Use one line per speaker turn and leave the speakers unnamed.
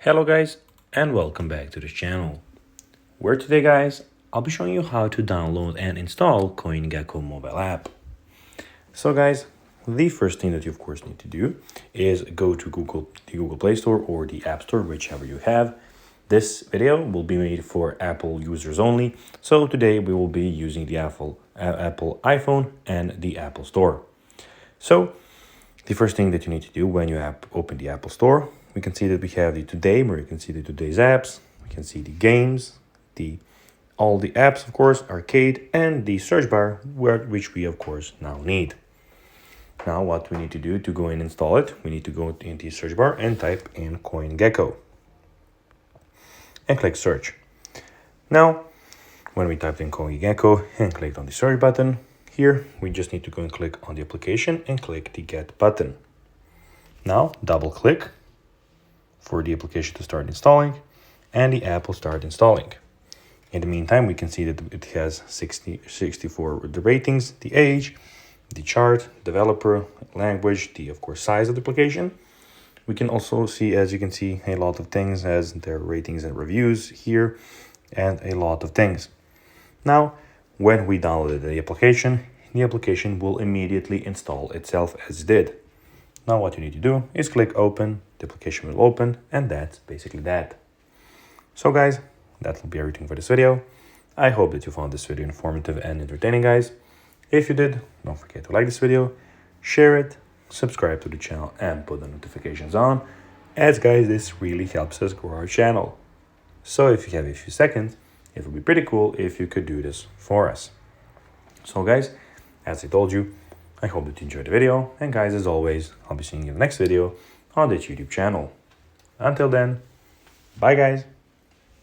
Hello guys and welcome back to this channel, where today guys I'll be showing you how to download and install CoinGecko mobile app. So guys, the first thing that you of course need to do is go to the Google Play Store or the App Store, whichever you have. This video will be made for Apple users only, so today we will be using the Apple iPhone and the Apple Store. So the first thing that you need to do when you open the Apple Store, we can see that we have the Today, where you can see the today's apps. We can see the games, all the apps, of course, arcade, and the search bar, which we of course now need. Now what we need to do to go and install it, we need to go into the search bar and type in CoinGecko and click search. Now, when we typed in CoinGecko and clicked on the search button, here we just need to go and click on the application and click the get button. Now double click for the application to start installing, and the app will start installing. In the meantime, we can see that it has 64 the ratings, the age, the chart, developer, language, the of course size of the application. We can also see, as you can see, a lot of things as their ratings and reviews here, and a lot of things. Now, when we downloaded the application will immediately install itself as it did. Now what you need to do is click open, the application will open, and that's basically that. So guys, that will be everything for this video. I hope that you found this video informative and entertaining, guys. If you did, don't forget to like this video, share it, subscribe to the channel, and put the notifications on, as guys, this really helps us grow our channel. So if you have a few seconds, it would be pretty cool if you could do this for us. So guys, as I told you, I hope that you enjoyed the video, and guys, as always, I'll be seeing you in the next video on this YouTube channel. Until then, bye guys.